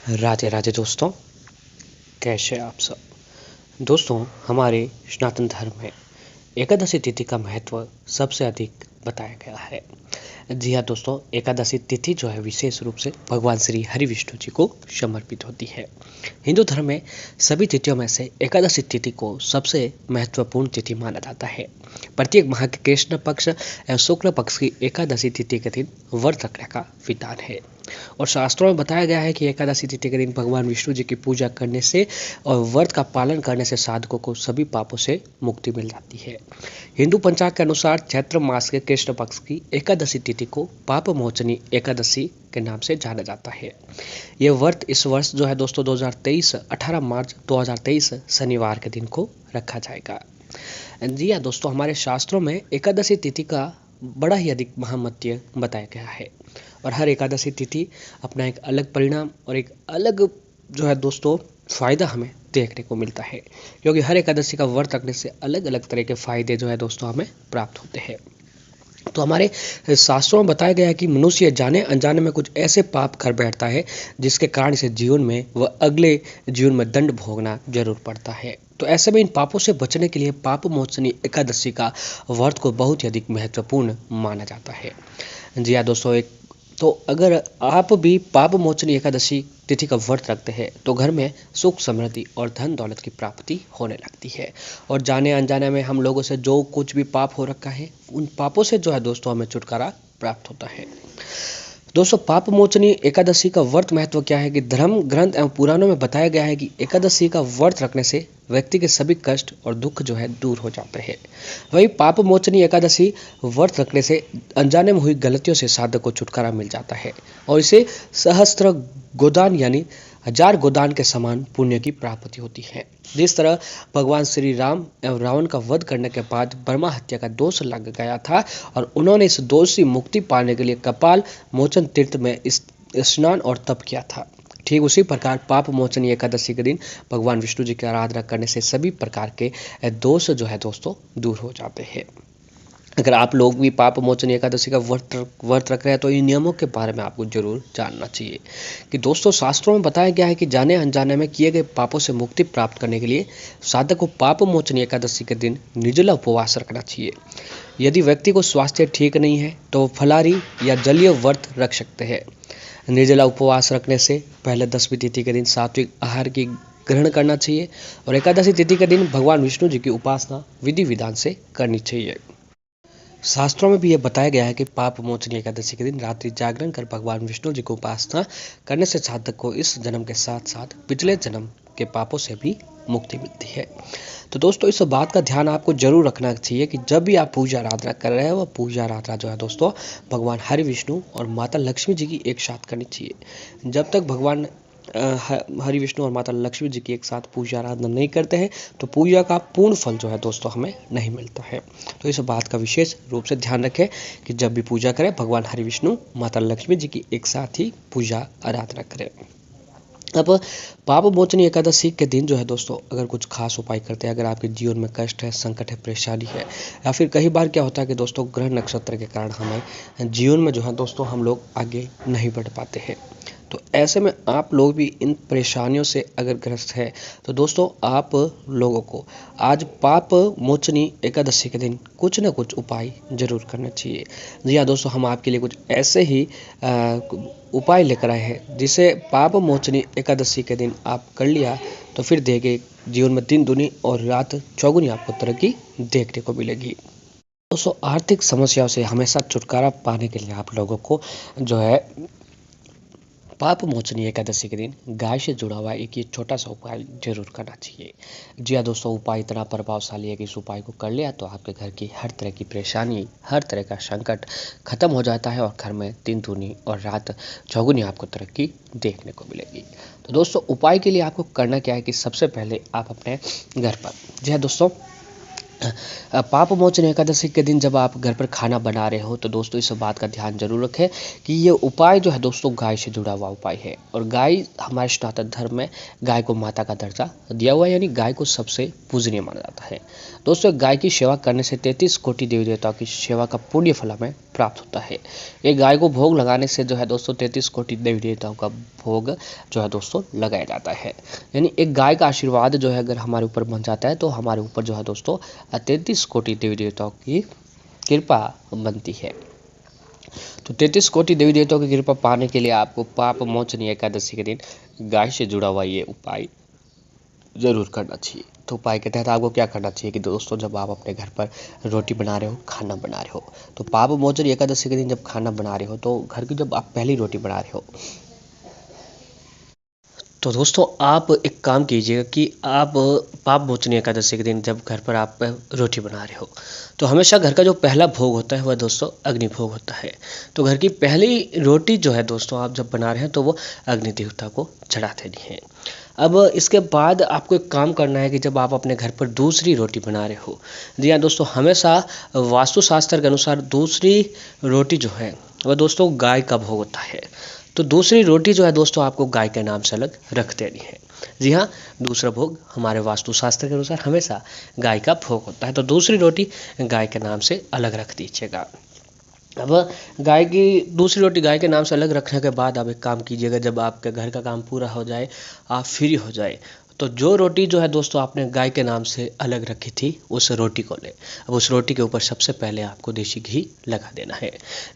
राधे राधे दोस्तों, कैसे आप सब। दोस्तों, हमारे सनातन धर्म में एकादशी तिथि का महत्व सबसे अधिक बताया गया है। जी हाँ दोस्तों, एकादशी तिथि जो है विशेष रूप से भगवान श्री हरि विष्णु जी को समर्पित होती है। हिंदू धर्म में सभी तिथियों में से एकादशी तिथि को सबसे महत्वपूर्ण तिथि माना जाता है। प्रत्येक माह के कृष्ण पक्ष एवं शुक्ल पक्ष की एकादशी तिथि के दिन व्रत रखने का विधान है और शास्त्रों में बताया गया है कि एकादशी तिथि के दिन भगवान विष्णु जी की पूजा करने से और व्रत का पालन करने से साधकों को सभी पापों से मुक्ति मिल जाती है। हिंदू पंचांग के अनुसार चैत्र मास के कृष्ण पक्ष की एकादशी तिथि को पाप मोचनी एकादशी के नाम से जाना जाता है। यह व्रत इस वर्ष जो है दोस्तों 2023 18 मार्च 2023 शनिवार के दिन को रखा जाएगा। जी हाँ दोस्तों, हमारे शास्त्रों में एकादशी तिथि का बड़ा ही अधिक महामत्य बताया गया है और हर एकादशी तिथि अपना एक अलग परिणाम और एक अलग जो है दोस्तों फायदा हमें देखने को मिलता है, क्योंकि हर एकादशी का व्रत रखने से अलग अलग तरह के फायदे जो है दोस्तों हमें प्राप्त होते हैं। तो हमारे शास्त्रों में बताया गया है कि मनुष्य जाने अनजाने में कुछ ऐसे पाप कर बैठता है जिसके कारण इसे जीवन में व अगले जीवन में दंड भोगना जरूर पड़ता है। तो ऐसे में इन पापों से बचने के लिए पाप मोचनी एकादशी का व्रत को बहुत ही अधिक महत्वपूर्ण माना जाता है। जी हाँ दोस्तों, तो अगर आप भी पाप मोचनी एकादशी तिथि का व्रत रखते हैं तो घर में सुख समृद्धि और धन दौलत की प्राप्ति होने लगती है और जाने अनजाने में हम लोगों से जो कुछ भी पाप हो रखा है उन पापों से जो है दोस्तों हमें छुटकारा प्राप्त होता है। दोस्तों, पाप मोचनी एकादशी का व्रत महत्व क्या है कि धर्म ग्रंथ एवं पुराणों में बताया गया है कि एकादशी का व्रत रखने से व्यक्ति के सभी कष्ट और दुख जो है दूर हो जाते हैं। वही पाप मोचनी एकादशी व्रत रखने से अनजाने में हुई गलतियों से साधक को छुटकारा मिल जाता है और इसे सहस्त्र गोदान यानी 1000 गोदान के समान पुण्य की प्राप्ति होती है। जिस तरह भगवान श्री राम एवं रावण का वध करने के बाद ब्रह्मा हत्या का दोष लग गया था और उन्होंने इस दोष से मुक्ति पाने के लिए कपाल मोचन तीर्थ में स्नान और तप किया था। ठीक उसी प्रकार पाप मोचनी एकादशी के दिन भगवान विष्णु जी की आराधना करने से सभी प्रकार के दोष जो है दोस्तों दूर हो जाते हैं। अगर आप लोग भी पाप मोचनी एकादशी का व्रत रख रहे हैं तो इन नियमों के बारे में आपको जरूर जानना चाहिए कि दोस्तों शास्त्रों में बताया गया है कि जाने अनजाने में किए गए पापों से मुक्ति प्राप्त करने के लिए साधक को पाप मोचनी एकादशी के दिन निर्जला उपवास रखना चाहिए। यदि व्यक्ति को स्वास्थ्य ठीक नहीं है तो वो फलाहारी या जलीय व्रत रख सकते हैं। निर्जला उपवास रखने से पहले 10वीं तिथि के दिन सात्विक आहार की ग्रहण करना चाहिए और एकादशी तिथि के दिन भगवान विष्णु जी की उपासना विधि विधान से करनी चाहिए। शास्त्रों में भी यह बताया गया है कि पाप मोचनी एकादशी के दिन रात्रि जागरण कर भगवान विष्णु जी को उपासना करने से साधक को इस जन्म के साथ साथ पिछले जन्म के पापों से भी मुक्ति मिलती है। तो दोस्तों, इस बात का ध्यान आपको जरूर रखना चाहिए कि जब भी आप पूजा आराधना कर रहे हैं वह पूजा आराधना जो है दोस्तों भगवान हरि विष्णु और माता लक्ष्मी जी की एक साथ करनी चाहिए। जब तक भगवान हरि विष्णु और माता लक्ष्मी जी की एक साथ पूजा आराधना नहीं करते हैं तो पूजा का पूर्ण फल जो है दोस्तों हमें नहीं मिलता है। तो इस बात का विशेष रूप से ध्यान रखें कि जब भी पूजा करें भगवान हरि विष्णु माता लक्ष्मी जी की एक साथ ही पूजा आराधना करें। अब पाप मोचनी एकादशी के दिन जो है दोस्तों अगर कुछ खास उपाय करते हैं, अगर आपके जीवन में कष्ट है, संकट है, परेशानी है या फिर कई बार क्या होता है कि दोस्तों ग्रह नक्षत्र के कारण हमें जीवन में जो है दोस्तों हम लोग आगे नहीं बढ़ पाते हैं, तो ऐसे में आप लोग भी इन परेशानियों से अगर ग्रस्त है तो दोस्तों आप लोगों को आज पाप मोचनी एकादशी के दिन कुछ ना कुछ उपाय जरूर करना चाहिए। जी हाँ दोस्तों, हम आपके लिए कुछ ऐसे ही उपाय लेकर आए हैं जिसे पाप मोचनी एकादशी के दिन आप कर लिया तो फिर देखे जीवन में दिन दुनी और रात चौगुनी आपको तरक्की देखने को मिलेगी। दोस्तों, आर्थिक समस्याओं से हमेशा छुटकारा पाने के लिए आप लोगों को जो है पाप मोचनी एकादशी के दिन गाय से जुड़ा हुआ एक ये छोटा सा उपाय जरूर करना चाहिए। जी हाँ दोस्तों, उपाय इतना प्रभावशाली है कि इस उपाय को कर लिया तो आपके घर की हर तरह की परेशानी, हर तरह का संकट खत्म हो जाता है और घर में दिन दूनी और रात चौगुनी आपको तरक्की देखने को मिलेगी। तो दोस्तों, उपाय के लिए आपको करना क्या है कि सबसे पहले आप अपने घर पर, जी हाँ दोस्तों, पाप मोचन एकादशी के दिन जब आप घर पर खाना बना रहे हो तो दोस्तों इस बात का ध्यान जरूर रखें कि ये उपाय जो है दोस्तों गाय से जुड़ा हुआ उपाय है और गाय हमारे सनातन धर्म में गाय को माता का दर्जा दिया हुआ है, यानी गाय को सबसे पूजनीय माना जाता है। दोस्तों, गाय की सेवा करने से 33 कोटि देवी देवताओं की सेवा का पुण्य फल हमें प्राप्त होता है। एक गाय को भोग लगाने से जो है दोस्तों 33 कोटि देवी देवताओं का भोग जो है दोस्तों लगाया जाता है। यानी एक गाय का आशीर्वाद जो है अगर हमारे ऊपर बन जाता है तो हमारे ऊपर जो है दोस्तों 33 कोटि देवी देवताओं की कृपा बनती है। तो 33 कोटि देवी देवताओं की कृपा पाने के लिए आपको पाप मोचनी एकादशी के दिन गाय से जुड़ा हुआ ये उपाय जरूर करना चाहिए। तो उपाय के तहत आपको क्या करना चाहिए कि दोस्तों जब आप अपने घर पर रोटी बना रहे हो, खाना बना रहे हो, तो पाप मोचन एकादशी के दिन जब खाना बना रहे हो तो घर की जब आप पहली रोटी बना रहे हो तो दोस्तों आप एक काम कीजिएगा कि आप पाप मोचनी एकादशी के दिन जब घर पर आप रोटी बना रहे हो तो हमेशा घर का जो पहला भोग होता है वह दोस्तों अग्नि भोग होता है। तो घर की पहली रोटी जो है दोस्तों आप जब बना रहे हैं तो वो अग्नि देवता को चढ़ा देनी है। अब इसके बाद आपको एक काम करना है कि जब आप अपने घर पर दूसरी रोटी बना रहे हो, जी हाँ दोस्तों, हमेशा वास्तुशास्त्र के अनुसार दूसरी रोटी जो है वह दोस्तों गाय का भोग होता है। तो दूसरी रोटी जो है दोस्तों आपको गाय के नाम से अलग रख देनी है। जी हाँ, दूसरा भोग हमारे वास्तुशास्त्र के अनुसार हमेशा गाय का भोग होता है। तो दूसरी रोटी गाय के नाम से अलग रख दीजिएगा। अब गाय की दूसरी रोटी गाय के नाम से अलग रखने के बाद आप एक काम कीजिएगा, जब आपके घर का काम पूरा हो जाए, आप फ्री हो जाए, तो जो रोटी जो है दोस्तों आपने गाय के नाम से अलग रखी थी उस रोटी को ले। अब उस रोटी के ऊपर सबसे पहले आपको देसी घी लगा देना है।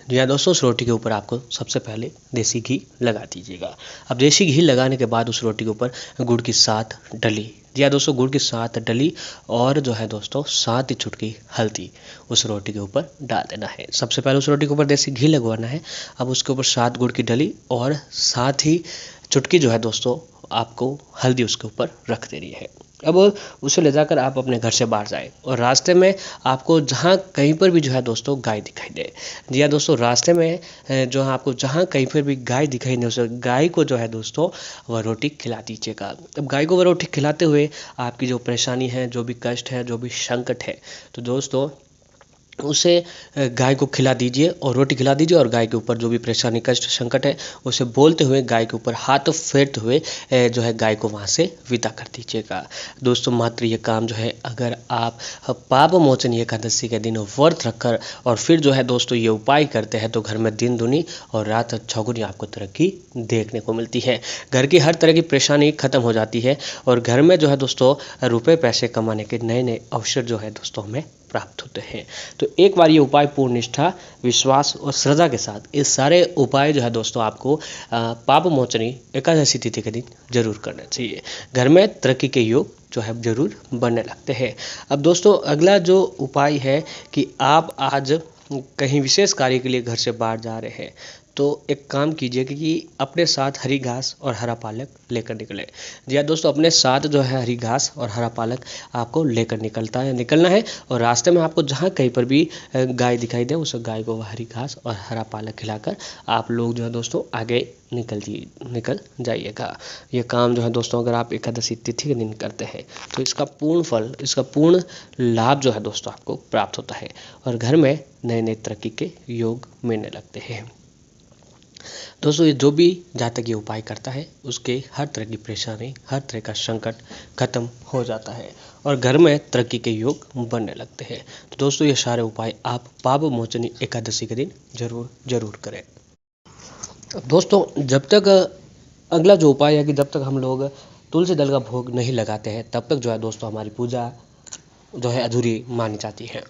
जी हाँ दोस्तों, उस रोटी के ऊपर आपको सबसे पहले देसी घी लगा दीजिएगा। अब देसी घी लगाने के बाद उस रोटी के ऊपर गुड़ की 7 डली, जी हाँ दोस्तों, गुड़ की 7 डली और जो है दोस्तों 7 चुटकी हल्दी उस रोटी के ऊपर डाल देना है। सबसे पहले उस रोटी के ऊपर देसी घी लगवाना है। अब उसके ऊपर 7 गुड़ की डली और 7 ही चुटकी जो है दोस्तों आपको हल्दी उसके ऊपर रख देनी है। अब उसे ले जाकर आप अपने घर से बाहर जाए और रास्ते में आपको जहाँ कहीं पर भी जो है दोस्तों गाय दिखाई दे, जी हाँ दोस्तों, रास्ते में जो है आपको जहाँ कहीं पर भी गाय दिखाई दे उस गाय को जो है दोस्तों वह रोटी खिला दीजिएगा। अब गाय को वह रोटी खिलाते हुए आपकी जो परेशानी है, जो भी कष्ट है, जो भी संकट है, तो दोस्तों उसे गाय को खिला दीजिए और रोटी खिला दीजिए और गाय के ऊपर जो भी परेशानी, कष्ट, संकट है उसे बोलते हुए गाय के ऊपर हाथ फेरते हुए जो है गाय को वहाँ से विदा कर दीजिएगा। दोस्तों मात्र ये काम जो है अगर आप पाप मोचन एकादशी के दिन व्रत रखकर और फिर जो है दोस्तों ये उपाय करते हैं तो घर में दिन दुनी और रात चौगुनी आपको तरक्की देखने को मिलती है। घर की हर तरह की परेशानी खत्म हो जाती है और घर में जो है दोस्तों रुपए पैसे कमाने के नए नए अवसर जो है दोस्तों हमें प्राप्त होते हैं। तो एक बार ये उपाय पूर्ण निष्ठा, विश्वास और श्रद्धा के साथ ये सारे उपाय जो है दोस्तों आपको पाप मोचनी एकादशी तिथि के दिन जरूर करना चाहिए। घर में तरक्की के योग जो है जरूर बनने लगते हैं। अब दोस्तों अगला जो उपाय है कि आप आज कहीं विशेष कार्य के लिए घर से बाहर जा रहे हैं तो एक काम कीजिए कि अपने साथ हरी घास और हरा पालक लेकर निकलें। जी हाँ दोस्तों, अपने साथ जो है हरी घास और हरा पालक आपको लेकर निकलना है और रास्ते में आपको जहाँ कहीं पर भी गाय दिखाई दे उस गाय को हरी घास और हरा पालक खिलाकर आप लोग जो है दोस्तों आगे निकल जाइएगा। ये काम जो है दोस्तों अगर आप एकादशी तिथि के दिन करते हैं तो इसका पूर्ण फल, इसका पूर्ण लाभ जो है दोस्तों आपको प्राप्त होता है और घर में नए नए तरक्की के योग मिलने लगते हैं। दोस्तों ये जो भी जहाँ तक ये उपाय करता है उसके हर तरह की परेशानी, हर तरह का संकट खत्म हो जाता है और घर में तरक्की के योग बनने लगते हैं। तो दोस्तों ये सारे उपाय आप पाप मोचनी एकादशी के दिन जरूर करें। दोस्तों जब तक अगला जो उपाय है कि जब तक हम लोग तुलसी दल का भोग नहीं लगाते हैं तब तक जो है दोस्तों हमारी पूजा जो है अधूरी मानी जाती है।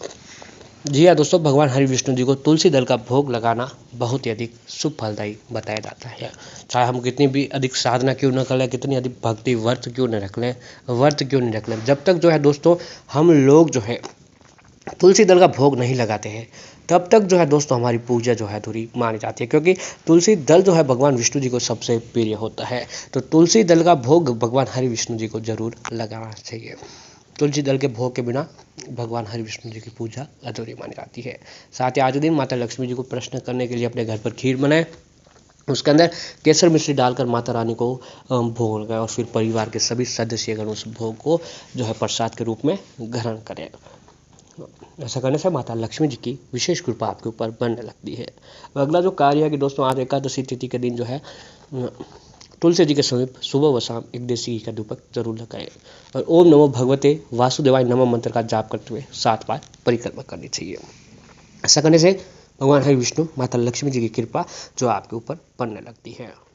जी हाँ दोस्तों, भगवान हरि विष्णु जी को तुलसी दल का भोग लगाना बहुत ही अधिक शुभ फलदायी बताया जाता है। चाहे हम कितनी भी अधिक साधना क्यों न कर लें, कितनी अधिक भक्ति व्रत क्यों न रख लें, जब तक जो है दोस्तों हम लोग जो है तुलसी दल का भोग नहीं लगाते हैं तब तक जो है दोस्तों हमारी पूजा जो है अधूरी मानी जाती है, क्योंकि तुलसी दल जो है भगवान विष्णु जी को सबसे प्रिय होता है। तो तुलसी दल का भोग भगवान हरि विष्णु जी को जरूर लगाना चाहिए। तुलसी दल के भोग के बिना भगवान हरि विष्णु जी की पूजा अधूरी मानी जाती है। साथ ही आज दिन माता लक्ष्मी जी को प्रसन्न करने के लिए अपने घर पर खीर बनाएं, उसके अंदर केसर मिश्री डालकर माता रानी को भोग लगाएं और फिर परिवार के सभी सदस्यगण उस भोग को जो है प्रसाद के रूप में ग्रहण करें। ऐसा करने से माता लक्ष्मी जी की विशेष कृपा आपके ऊपर बनने लगती है। अगला जो कार्य है कि दोस्तों आज एकादशी तिथि के दिन जो है तुलसी जी के समीप सुबह व शाम एक देसी घी का धूपक जरूर लगाएं और ओम नमो भगवते वासुदेवाय नमः मंत्र का जाप करते हुए 7 बार परिक्रमा करनी चाहिए। ऐसा करने से भगवान हरि विष्णु माता लक्ष्मी जी की कृपा जो आपके ऊपर पड़ने लगती है।